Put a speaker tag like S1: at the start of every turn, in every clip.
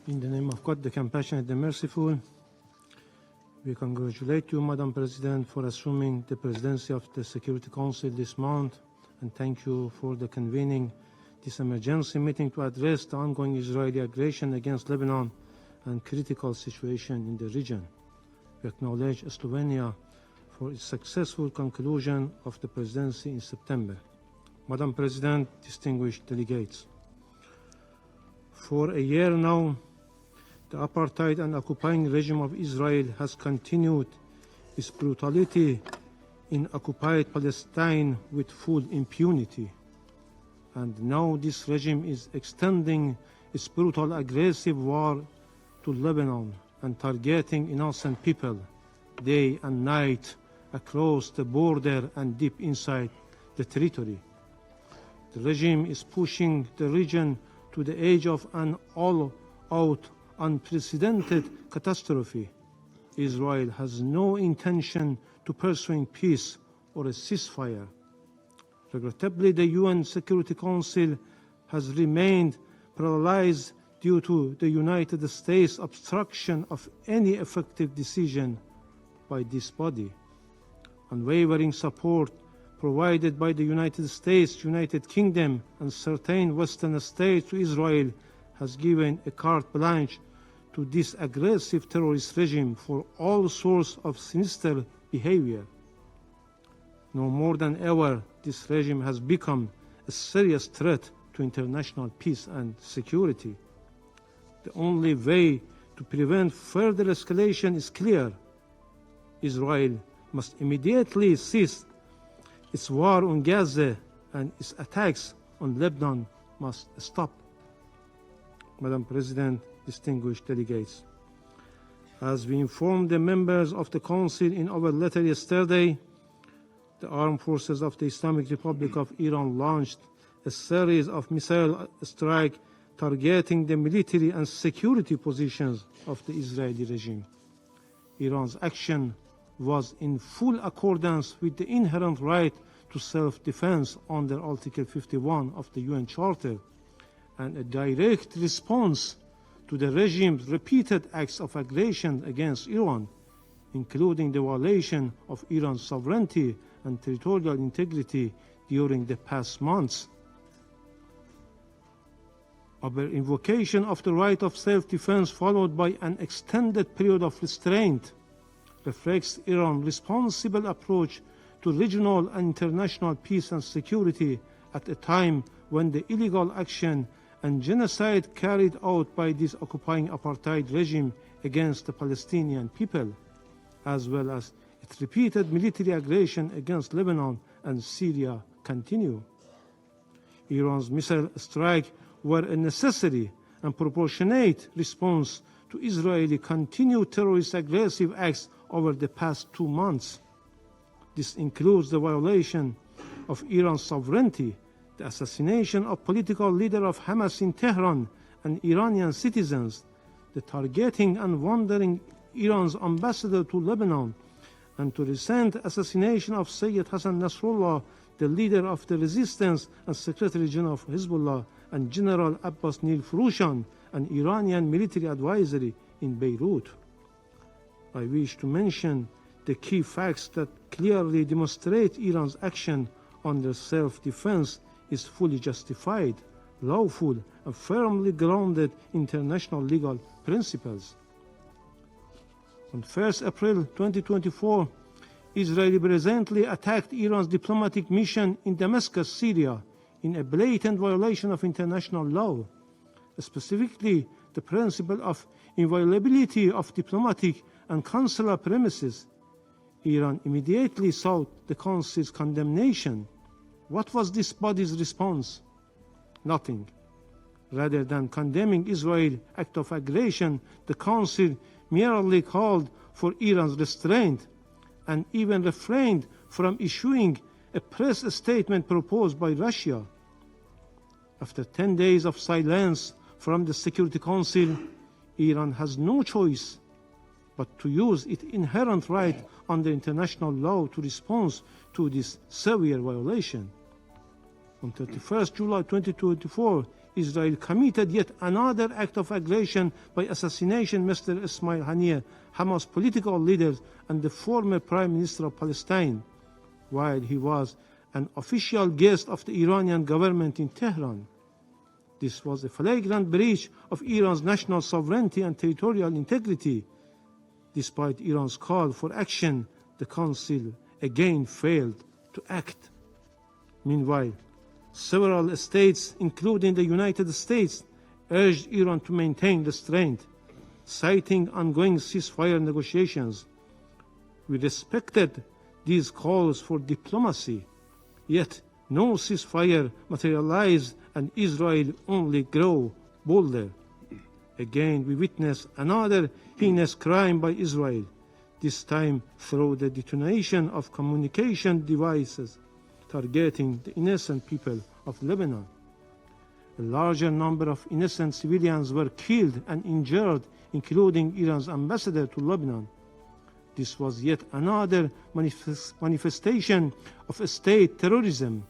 S1: In the name of God, the compassionate, the merciful, we congratulate you, Madam President, for assuming the presidency of the Security Council this month, and thank you for the convening this emergency meeting to address the ongoing Israeli aggression against Lebanon and critical situation in the region. We acknowledge Slovenia for its successful conclusion of the presidency in September. Madam President, distinguished delegates, for a year now, the apartheid and occupying regime of Israel has continued its brutality in occupied Palestine with full impunity. And now this regime is extending its brutal aggressive war to Lebanon and targeting innocent people day and night across the border and deep inside the territory. The regime is pushing the region to the edge of an all-out unprecedented catastrophe. Israel has no intention to pursue peace or a ceasefire. Regrettably, the UN Security Council has remained paralyzed due to the United States' obstruction of any effective decision by this body. Unwavering support provided by the United States, United Kingdom, and certain Western states to Israel has given a carte blanche to this aggressive terrorist regime for all sorts of sinister behavior. No more than ever, this regime has become a serious threat to international peace and security. The only way to prevent further escalation is clear. Israel must immediately cease its war on Gaza, and its attacks on Lebanon must stop. Madam President, distinguished delegates, as we informed the members of the Council in our letter yesterday, the armed forces of the Islamic Republic of Iran launched a series of missile strikes targeting the military and security positions of the Israeli regime. Iran's action was in full accordance with the inherent right to self-defense under Article 51 of the UN Charter, and a direct response to the regime's repeated acts of aggression against Iran, including the violation of Iran's sovereignty and territorial integrity during the past months. Our invocation of the right of self-defense, followed by an extended period of restraint, reflects Iran's responsible approach to regional and international peace and security at a time when the illegal action and genocide carried out by this occupying apartheid regime against the Palestinian people, as well as its repeated military aggression against Lebanon and Syria, continue. Iran's missile strikes were a necessary and proportionate response to Israeli continued terrorist aggressive acts over the past 2 months. This includes the violation of Iran's sovereignty, the assassination of political leader of Hamas in Tehran and Iranian citizens, the targeting and wandering Iran's ambassador to Lebanon, and the recent assassination of Sayyid Hassan Nasrallah, the leader of the resistance and Secretary General of Hezbollah, and General Abbas Nil Furushan, an Iranian military advisor in Beirut. I wish to mention the key facts that clearly demonstrate Iran's action under self-defense is fully justified, lawful, and firmly grounded in international legal principles. On 1st April 2024, Israel presently attacked Iran's diplomatic mission in Damascus, Syria, in a blatant violation of international law, specifically the principle of inviolability of diplomatic and consular premises. Iran immediately sought the Council's condemnation. What was this body's response? Nothing. Rather than condemning Israel's act of aggression, the Council merely called for Iran's restraint and even refrained from issuing a press statement proposed by Russia. After 10 days of silence from the Security Council, Iran has no choice but to use its inherent right under international law to respond to this severe violation. On 31st July 2024, Israel committed yet another act of aggression by assassination Mr. Ismail Haniyeh, Hamas political leader and the former Prime Minister of Palestine, while he was an official guest of the Iranian government in Tehran. This was a flagrant breach of Iran's national sovereignty and territorial integrity. Despite Iran's call for action, the Council again failed to act. Meanwhile, several states, including the United States, urged Iran to maintain restraint, citing ongoing ceasefire negotiations. We respected these calls for diplomacy, yet no ceasefire materialized and Israel only grew bolder. Again, we witnessed another heinous crime by Israel, this time through the detonation of communication devices targeting the innocent people of Lebanon. A larger number of innocent civilians were killed and injured, including Iran's ambassador to Lebanon. This was yet another manifestation of state terrorism.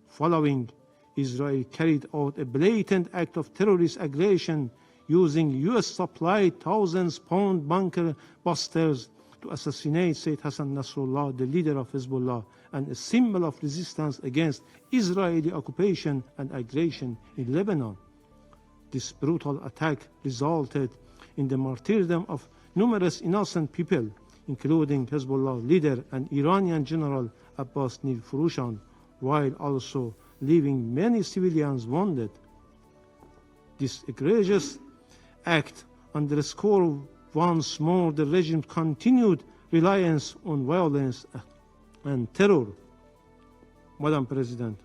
S1: Following, Israel carried out a blatant act of terrorist aggression using US-supplied thousands-pound bunker busters to assassinate Sayyid Hassan Nasrallah, the leader of Hezbollah, and a symbol of resistance against Israeli occupation and aggression in Lebanon. This brutal attack resulted in the martyrdom of numerous innocent people, including Hezbollah leader and Iranian General Abbas Nilfurushan, while also leaving many civilians wounded. This egregious act underscores once more the regime's continued reliance on violence and terror. Madam President,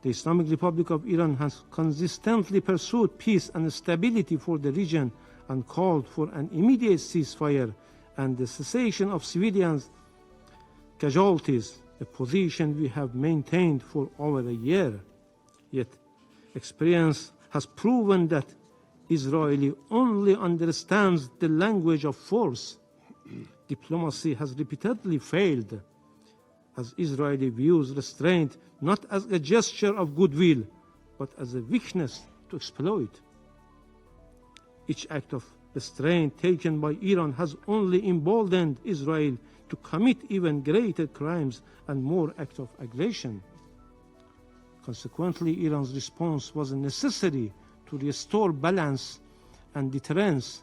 S1: the Islamic Republic of Iran has consistently pursued peace and stability for the region and called for an immediate ceasefire and the cessation of civilians' casualties, a position we have maintained for over a year. Yet, experience has proven that Israel only understands the language of force. Diplomacy has repeatedly failed, as Israel views restraint not as a gesture of goodwill, but as a weakness to exploit. Each act of restraint taken by Iran has only emboldened Israel to commit even greater crimes and more acts of aggression. Consequently, Iran's response was necessary to restore balance and deterrence.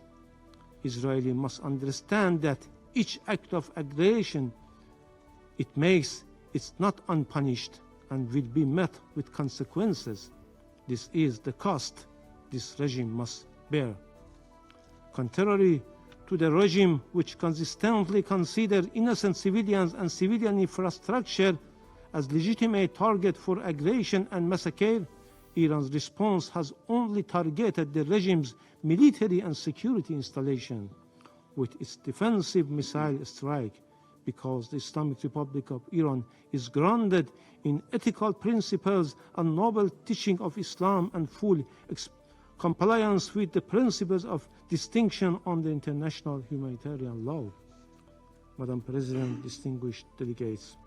S1: Israel must understand that each act of aggression it makes is not unpunished and will be met with consequences. This is the cost this regime must bear. Contrary to the regime which consistently considers innocent civilians and civilian infrastructure as legitimate target for aggression and massacre, Iran's response has only targeted the regime's military and security installation with its defensive missile strike, because the Islamic Republic of Iran is grounded in ethical principles and noble teaching of Islam and full compliance with the principles of distinction under international humanitarian law. Madam President, distinguished delegates,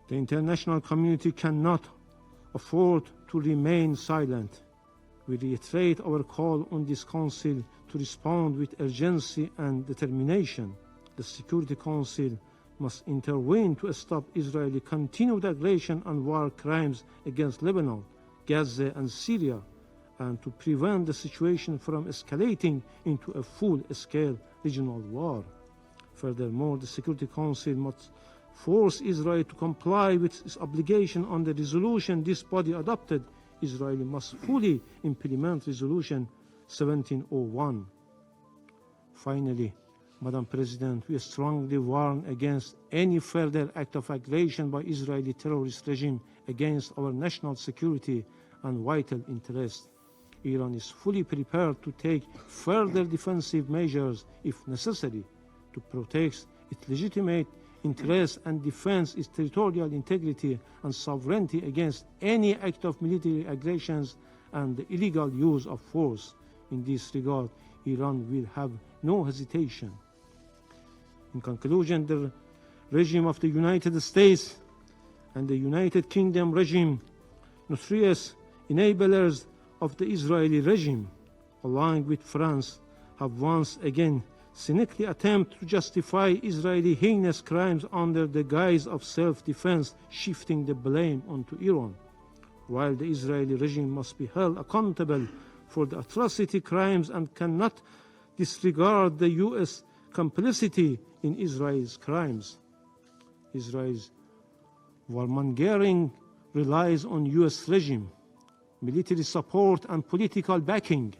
S1: the international community cannot afford to remain silent. We reiterate our call on this Council to respond with urgency and determination. The Security Council must intervene to stop Israeli continued aggression and war crimes against Lebanon, Gaza, and Syria, and to prevent the situation from escalating into a full-scale regional war. Furthermore, the Security Council must force Israel to comply with its obligation on the resolution this body adopted. Israel must fully implement Resolution 1701. Finally, Madam President, we strongly warn against any further act of aggression by Israeli terrorist regime against our national security and vital interests. Iran is fully prepared to take further defensive measures if necessary to protect its legitimate interests and defend its territorial integrity and sovereignty against any act of military aggressions and the illegal use of force. In this regard, Iran will have no hesitation. In conclusion, the regime of the United States and the United Kingdom regime, notorious enablers of the Israeli regime, along with France, have once again cynically attempted to justify Israeli heinous crimes under the guise of self-defense, shifting the blame onto Iran. While the Israeli regime must be held accountable for the atrocity crimes and cannot disregard the U.S. complicity in Israel's crimes. Israel's warmongering relies on U.S. regime, military support and political backing.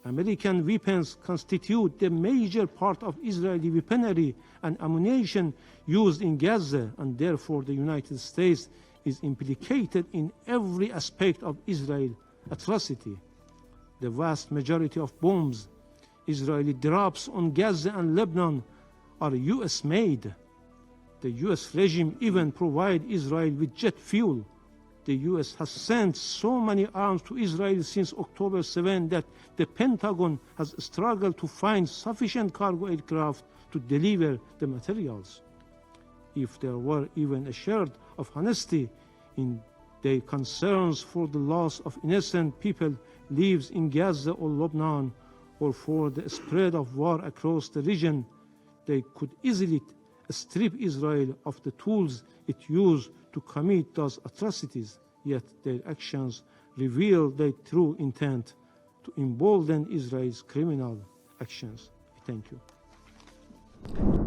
S1: American weapons constitute the major part of Israeli weaponry and ammunition used in Gaza, and therefore the United States is implicated in every aspect of Israel's atrocity. The vast majority of bombs Israeli drops on Gaza and Lebanon are US-made. The US regime even provides Israel with jet fuel. The US has sent so many arms to Israel since October 7 that the Pentagon has struggled to find sufficient cargo aircraft to deliver the materials. If there were even a shred of honesty in their concerns for the loss of innocent people lives in Gaza or Lebanon, or for the spread of war across the region, they could easily strip Israel of the tools it used to commit those atrocities, yet their actions reveal their true intent to embolden Israel's criminal actions. Thank you.